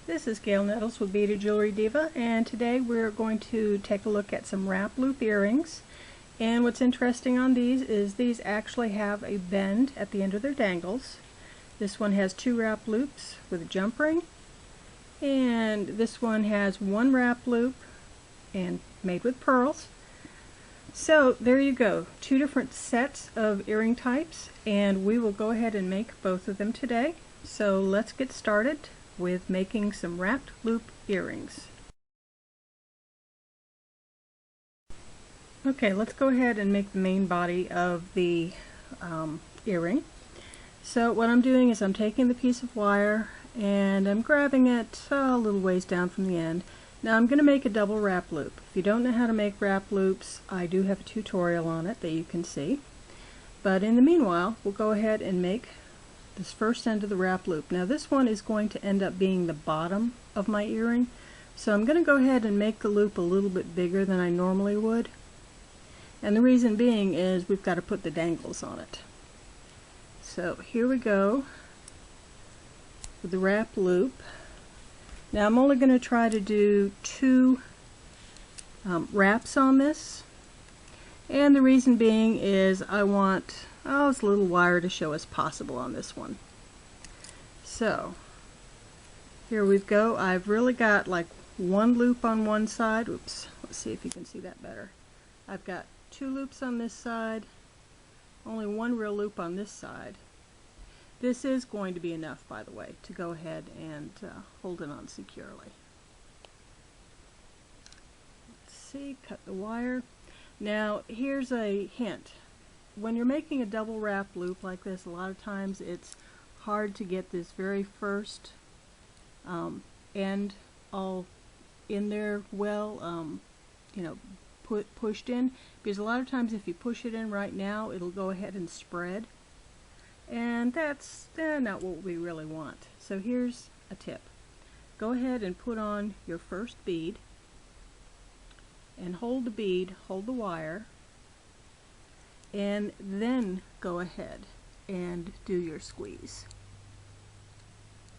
This is Gail Nettles with Beaded Jewelry Diva, and today we're going to take a look at some wrap loop earrings. And what's interesting on these is these actually have a bend at the end of their dangles. This one has 2 wrap loops with a jump ring, and this one has 1 wrap loop and made with pearls. So there you go, 2 different sets of earring types, and we will go ahead and make both of them today. So let's get started with making some wrapped loop earrings. Okay, let's go ahead and make the main body of the earring. So what I'm doing is I'm taking the piece of wire and I'm grabbing it a little ways down from the end. Now I'm going to make a double wrap loop. If you don't know how to make wrap loops, I do have a tutorial on it that you can see. But in the meanwhile, we'll go ahead and make this first end of the wrap loop. Now this one is going to end up being the bottom of my earring, so I'm going to go ahead and make the loop a little bit bigger than I normally would. And the reason being is we've got to put the dangles on it. So here we go with the wrap loop. Now I'm only going to try to do 2 wraps on this, and the reason being is I want as little wire to show as possible on this one. So here we go. I've really got like 1 loop on one side. Oops, let's see if you can see that better. I've got 2 loops on this side, only 1 real loop on this side. This is going to be enough, by the way, to go ahead and hold it on securely. Let's see, cut the wire. Now here's a hint. When you're making a double wrap loop like this, a lot of times it's hard to get this very first end all in there well, pushed in, because a lot of times if you push it in right now, it'll go ahead and spread, and that's not what we really want. So here's a tip. Go ahead and put on your first bead and hold the bead, hold the wire, and then go ahead and do your squeeze.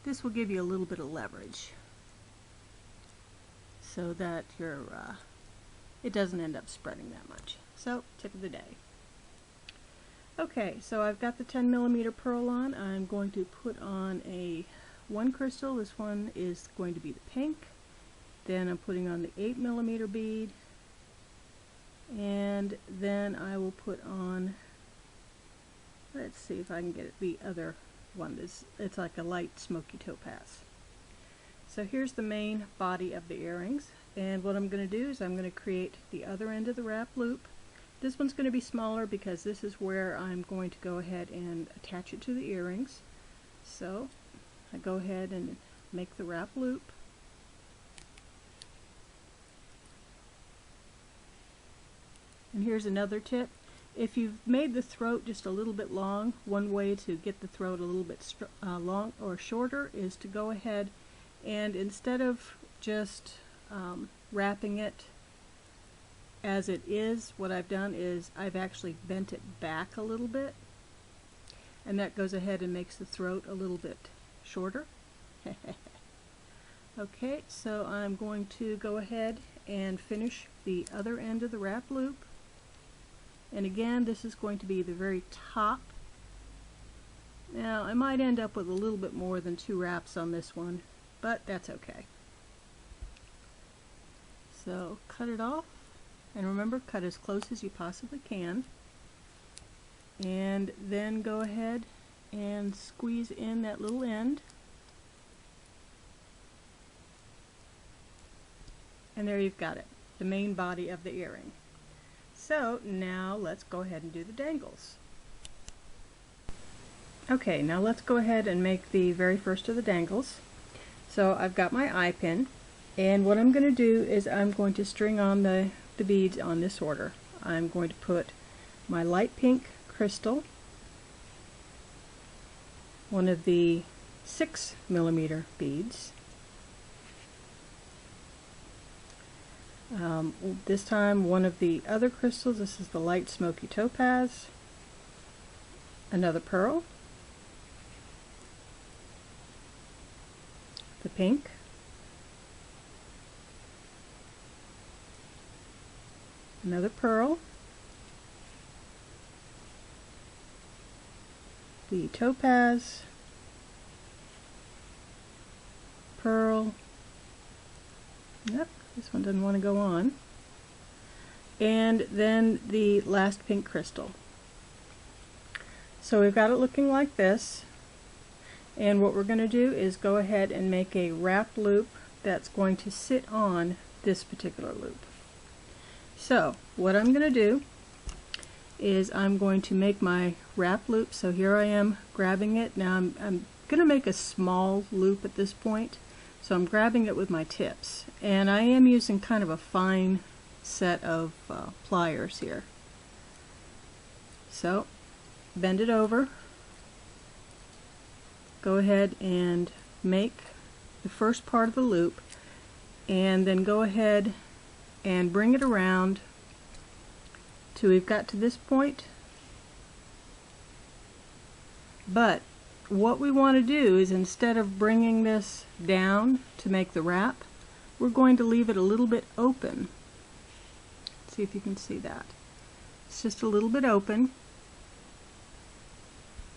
This will give you a little bit of leverage so that it doesn't end up spreading that much. So, tip of the day. Okay, so I've got the 10mm pearl on. I'm going to put on one crystal. This one is going to be the pink. Then I'm putting on the 8mm bead. And then I will put on, let's see if I can get the other one. It's like a light smoky topaz. So here's the main body of the earrings, and what I'm going to do is I'm going to create the other end of the wrap loop. This one's going to be smaller because this is where I'm going to go ahead and attach it to the earrings. So I go ahead and make the wrap loop. And here's another tip. If you've made the throat just a little bit long, one way to get the throat a little bit long or shorter is to go ahead and instead of just wrapping it as it is, what I've done is I've actually bent it back a little bit, and that goes ahead and makes the throat a little bit shorter. Okay, so I'm going to go ahead and finish the other end of the wrap loop. And again, this is going to be the very top. Now, I might end up with a little bit more than 2 wraps on this one, but that's okay. So, cut it off. And remember, cut as close as you possibly can. And then go ahead and squeeze in that little end. And there you've got it, the main body of the earring. So now let's go ahead and do the dangles. Okay, now let's go ahead and make the very first of the dangles. So I've got my eye pin, and what I'm going to do is I'm going to string on the beads on this order. I'm going to put my light pink crystal, one of the 6mm beads. This time one of the other crystals. This is the light smoky topaz, another pearl, the pink, another pearl, the topaz, pearl, yep, this one doesn't want to go on, and then the last pink crystal. So we've got it looking like this, and what we're going to do is go ahead and make a wrap loop that's going to sit on this particular loop. So what I'm going to do is I'm going to make my wrap loop. So here I am grabbing it. Now I'm going to make a small loop at this point, so I'm grabbing it with my tips, and I am using kind of a fine set of pliers here. So bend it over, go ahead and make the first part of the loop, and then go ahead and bring it around till we've got to this point. But what we want to do is, instead of bringing this down to make the wrap, we're going to leave it a little bit open. See if you can see that. It's just a little bit open,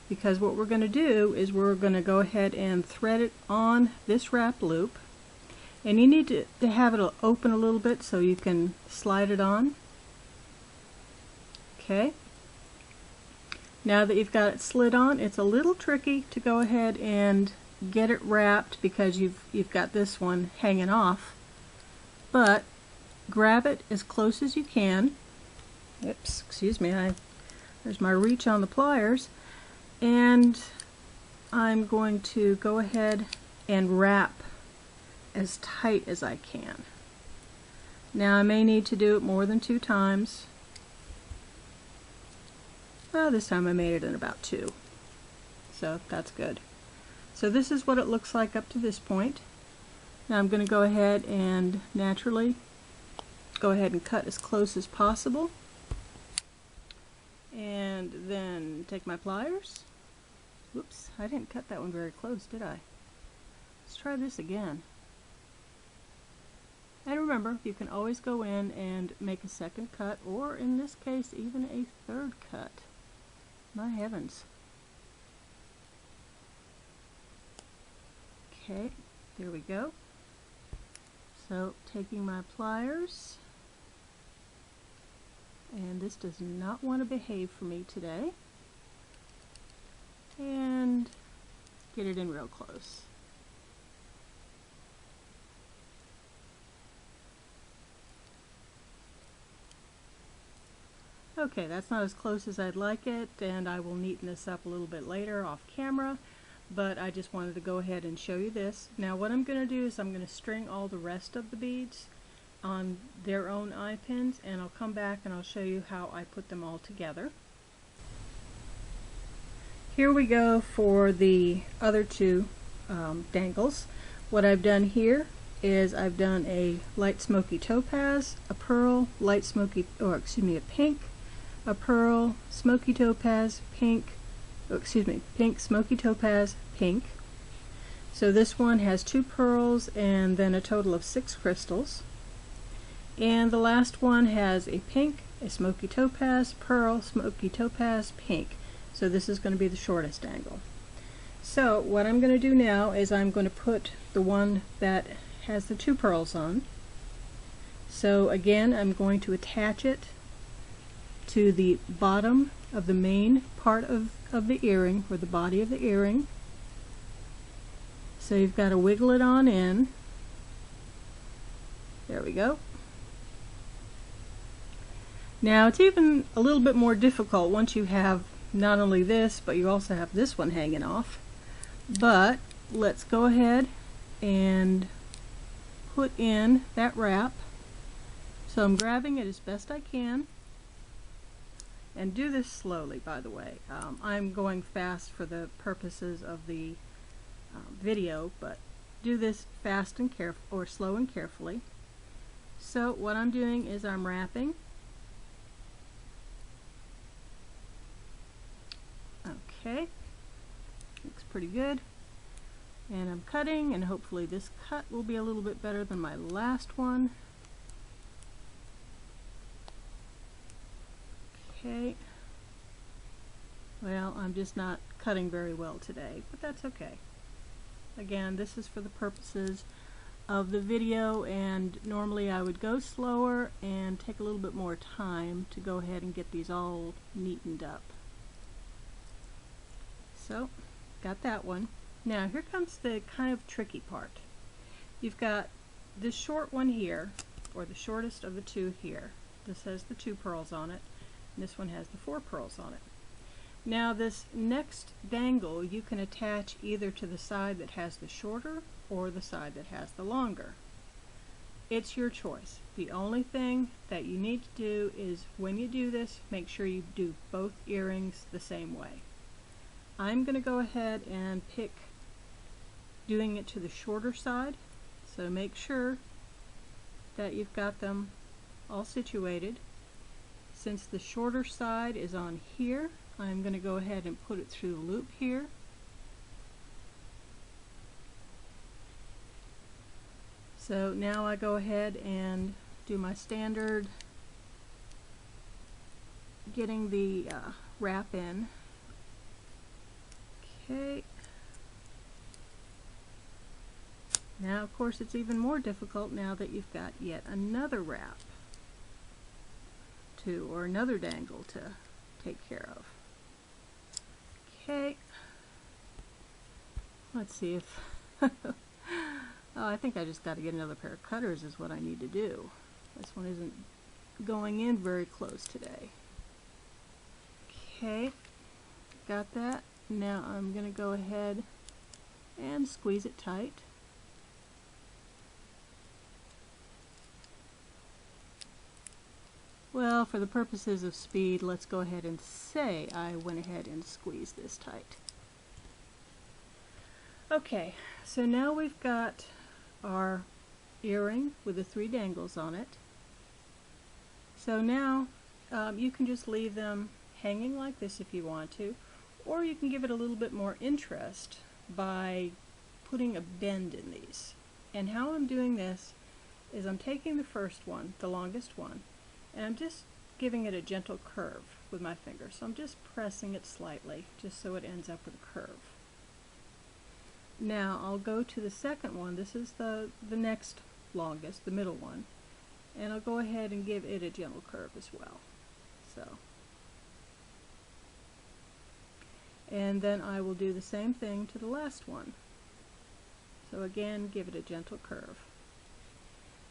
because what we're going to do is we're going to go ahead and thread it on this wrap loop, and you need to have it open a little bit so you can slide it on. Okay. Now that you've got it slid on, it's a little tricky to go ahead and get it wrapped because you've got this one hanging off, but grab it as close as you can. Oops, excuse me, there's my reach on the pliers, and I'm going to go ahead and wrap as tight as I can. Now I may need to do it more than 2 times. Well, this time I made it in about 2, so that's good. So this is what it looks like up to this point. Now I'm going to go ahead and naturally go ahead and cut as close as possible, and then take my pliers. Whoops, I didn't cut that one very close, did I? Let's try this again. And remember, you can always go in and make a second cut, or in this case even a third cut. My heavens. Okay, there we go. So taking my pliers, and this does not want to behave for me today, and get it in real close. Okay, that's not as close as I'd like it, and I will neaten this up a little bit later off camera, but I just wanted to go ahead and show you this. Now what I'm going to do is I'm going to string all the rest of the beads on their own eye pins, and I'll come back and I'll show you how I put them all together. Here we go for the other 2 dangles. What I've done here is I've done a light smoky topaz, a pearl, light smoky, or excuse me, a pink, a pearl, smoky topaz, pink, pink, smoky topaz, pink. So this one has 2 pearls and then a total of 6 crystals. And the last one has a pink, a smoky topaz, pearl, smoky topaz, pink. So this is going to be the shortest dangle. So what I'm going to do now is I'm going to put the one that has the 2 pearls on. So again, I'm going to attach it to the bottom of the main part of the earring, or the body of the earring. So you've got to wiggle it on in. There we go. Now it's even a little bit more difficult once you have not only this, but you also have this one hanging off. But let's go ahead and put in that wrap. So I'm grabbing it as best I can, and do this slowly, by the way. I'm going fast for the purposes of the video, but do this fast and careful, or slow and carefully. So what I'm doing is I'm wrapping. Okay, looks pretty good. And I'm cutting, and hopefully this cut will be a little bit better than my last one. Okay. Well, I'm just not cutting very well today, but that's okay. Again, this is for the purposes of the video, and normally I would go slower and take a little bit more time to go ahead and get these all neatened up. So, got that one. Now here comes the kind of tricky part. You've got this short one here, or the shortest of the two here. This has the 2 pearls on it, and this one has the 4 pearls on it. Now this next dangle you can attach either to the side that has the shorter or the side that has the longer. It's your choice. The only thing that you need to do is when you do this, make sure you do both earrings the same way. I'm going to go ahead and pick doing it to the shorter side, so make sure that you've got them all situated. Since the shorter side is on here, I'm going to go ahead and put it through the loop here. So now I go ahead and do my standard getting the wrap in. Okay. Now of course it's even more difficult now that you've got yet another wrap or another dangle to take care of. Okay. Let's see if oh, I think I just got to get another pair of cutters is what I need to do. This one isn't going in very close today. Okay, got that. Now I'm going to go ahead and squeeze it tight. Well, for the purposes of speed, let's go ahead and say I went ahead and squeezed this tight. Okay, so now we've got our earring with the 3 dangles on it. So now you can just leave them hanging like this if you want to, or you can give it a little bit more interest by putting a bend in these. And how I'm doing this is I'm taking the first one, the longest one, and I'm just giving it a gentle curve with my finger. So I'm just pressing it slightly just so it ends up with a curve. Now I'll go to the second one. This is the next longest, the middle one, and I'll go ahead and give it a gentle curve as well. So, and then I will do the same thing to the last one. So again, give it a gentle curve.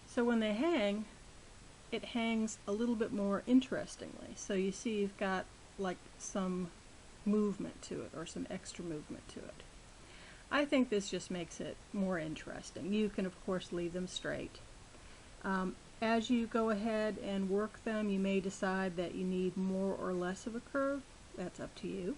So when they hang, it hangs a little bit more interestingly. So you see you've got like some movement to it, or some extra movement to it. I think this just makes it more interesting. You can of course leave them straight. As you go ahead and work them, you may decide that you need more or less of a curve. That's up to you.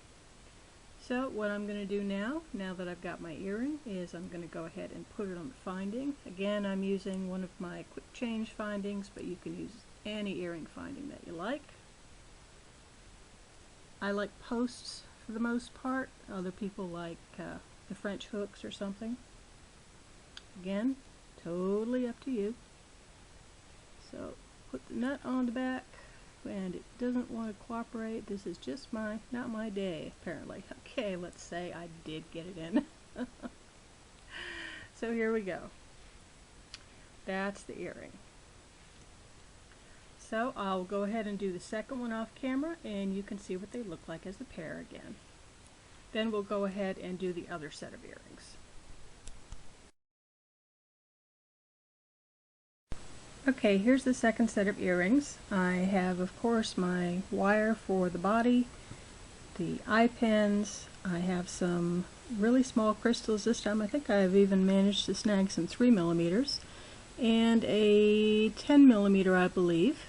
So what I'm going to do now that I've got my earring, is I'm going to go ahead and put it on the finding. Again, I'm using one of my quick change findings, but you can use any earring finding that you like. I like posts for the most part. Other people like the French hooks or something. Again, totally up to you. So put the nut on the back, and it doesn't want to cooperate. This is just not my day, apparently. Okay, let's say I did get it in. So here we go. That's the earring. So I'll go ahead and do the second one off camera, and you can see what they look like as a pair again. Then we'll go ahead and do the other set of earrings. Okay, here's the second set of earrings. I have, of course, my wire for the body, the eye pins. I have some really small crystals this time. I think I've even managed to snag some 3mm, and a 10mm, I believe.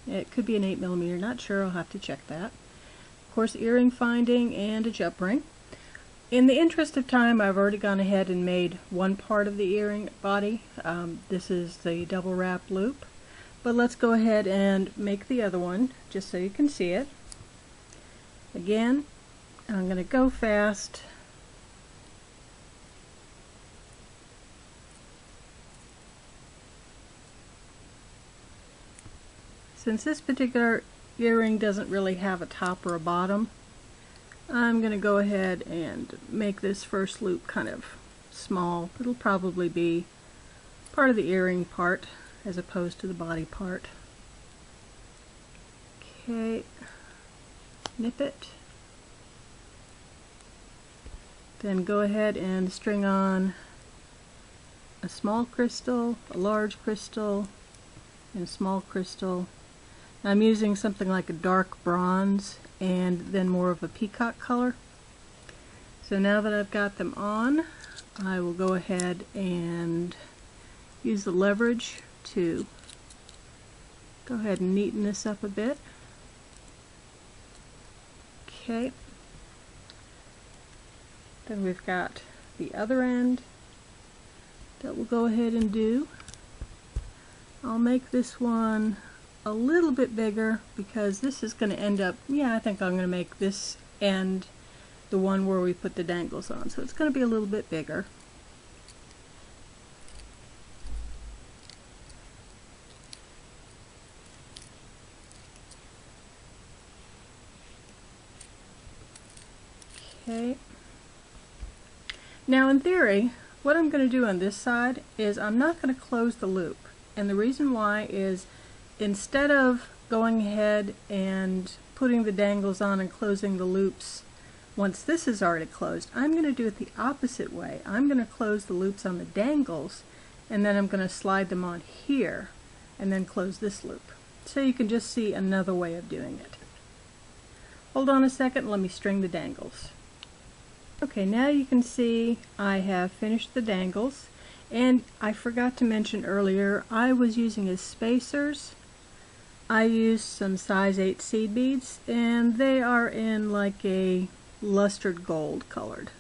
It could be an 8mm, not sure, I'll have to check that. Of course, earring finding and a jump ring. In the interest of time, I've already gone ahead and made one part of the earring body. This is the double wrap loop. But let's go ahead and make the other one, just so you can see it. Again, I'm going to go fast. Since this particular earring doesn't really have a top or a bottom, I'm going to go ahead and make this first loop kind of small. It'll probably be part of the earring part as opposed to the body part. Okay, nip it. Then go ahead and string on a small crystal, a large crystal, and a small crystal. I'm using something like a dark bronze and then more of a peacock color. So now that I've got them on, I will go ahead and use the leverage to go ahead and neaten this up a bit. Okay. Then we've got the other end that we'll go ahead and do. I'll make this one a little bit bigger because this is going to end up, I think I'm going to make this end the one where we put the dangles on. So it's going to be a little bit bigger. Okay. Now in theory, what I'm going to do on this side is I'm not going to close the loop. And the reason why is instead of going ahead and putting the dangles on and closing the loops once this is already closed, I'm going to do it the opposite way. I'm going to close the loops on the dangles and then I'm going to slide them on here and then close this loop. So you can just see another way of doing it. Hold on a second, let me string the dangles. Okay, now you can see I have finished the dangles, and I forgot to mention earlier I was using as spacers. I used some size 8 seed beads, and they are in like a lustered gold colored.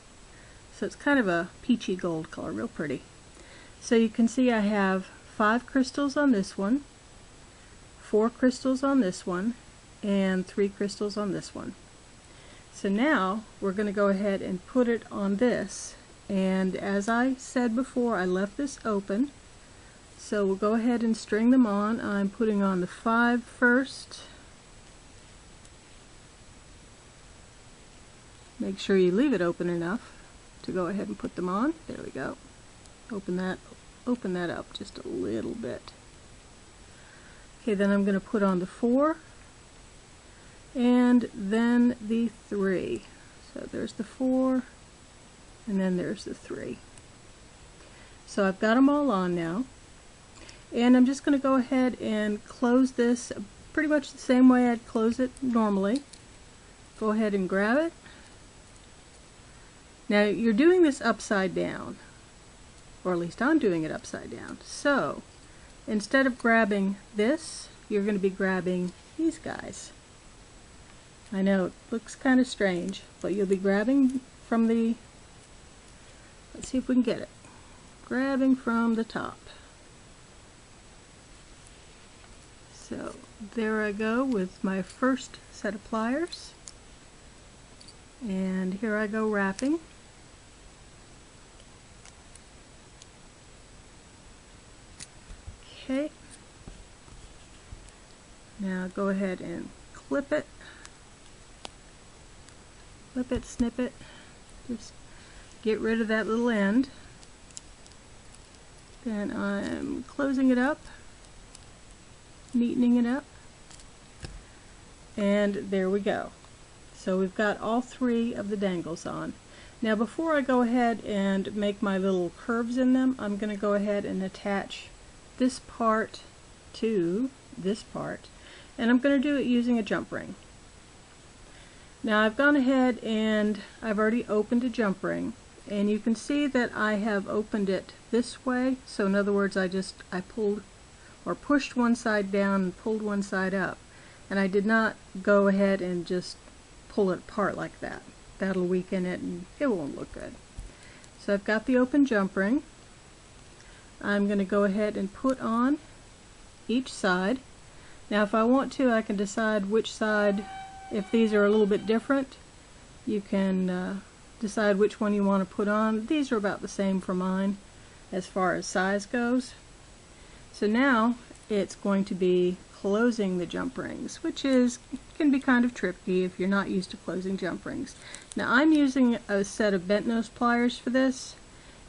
So it's kind of a peachy gold color, real pretty. So you can see I have 5 crystals on this one, 4 crystals on this one, and 3 crystals on this one. So now we're going to go ahead and put it on this, and as I said before, I left this open, so we'll go ahead and string them on. I'm putting on the 5 first. Make sure you leave it open enough to go ahead and put them on. There we go. Open that up just a little bit. Okay, then I'm going to put on the 4 and then the 3. So there's the 4 and then there's the 3. So I've got them all on now, and I'm just going to go ahead and close this pretty much the same way I'd close it normally. Go ahead and grab it. Now you're doing this upside down, or at least I'm doing it upside down. So instead of grabbing this, you're going to be grabbing these guys. I know it looks kind of strange, but you'll be grabbing from the, let's see if we can get it, grabbing from the top. So there I go with my first set of pliers, and here I go wrapping. Okay, now go ahead and clip it. Flip it, snip it, just get rid of that little end. Then I'm closing it up, neatening it up, and there we go. So we've got all 3 of the dangles on. Now before I go ahead and make my little curves in them, I'm going to go ahead and attach this part to this part, and I'm going to do it using a jump ring. Now I've gone ahead and I've already opened a jump ring, and you can see that I have opened it this way. So in other words, I pulled or pushed one side down and pulled one side up, and I did not go ahead and just pull it apart like that. That'll weaken it and it won't look good. So I've got the open jump ring. I'm going to go ahead and put on each side. Now if I want to, I can decide which side. If these are a little bit different, you can decide which one you want to put on. These are about the same for mine as far as size goes. So now it's going to be closing the jump rings, which can be kind of tricky if you're not used to closing jump rings. Now I'm using a set of bent nose pliers for this,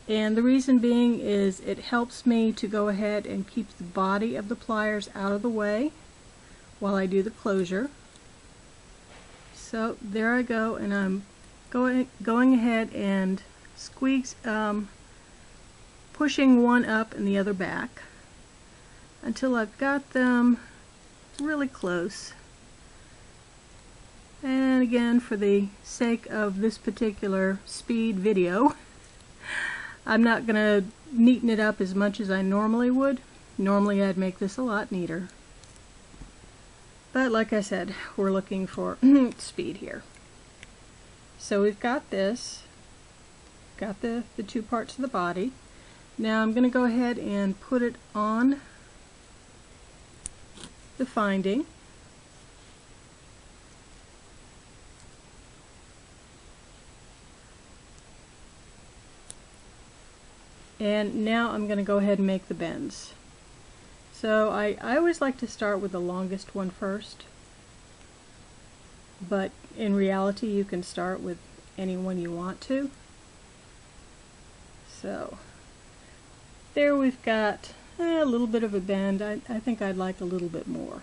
and the reason being is it helps me to go ahead and keep the body of the pliers out of the way while I do the closure. So there I go, and I'm going ahead and pushing one up and the other back until I've got them really close. And again, for the sake of this particular speed video, I'm not going to neaten it up as much as I normally would. Normally I'd make this a lot neater. But like I said, we're looking for speed here. So we've got this, got the two parts of the body. Now I'm going to go ahead and put it on the finding. And now I'm going to go ahead and make the bends. So I always like to start with the longest one first, but in reality you can start with any one you want to. So there we've got a little bit of a bend. I think I'd like a little bit more.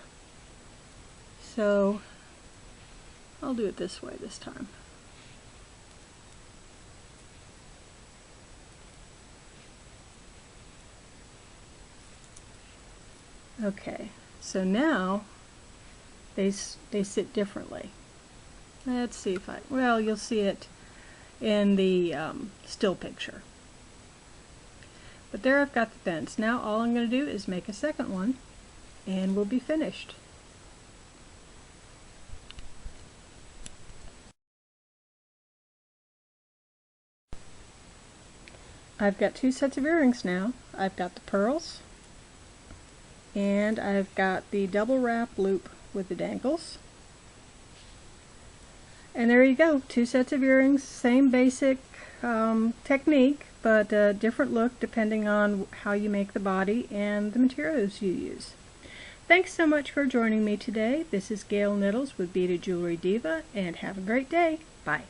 So I'll do it this way this time. Okay, so now they sit differently. Let's see if well, you'll see it in the still picture. But there I've got the bends. Now all I'm going to do is make a second one and we'll be finished. I've got two sets of earrings now. I've got the pearls, and I've got the double wrap loop with the dangles. And there you go, two sets of earrings, same basic technique, but a different look depending on how you make the body and the materials you use. Thanks so much for joining me today. This is Gail Nettles with Beaded Jewelry Diva, and have a great day. Bye.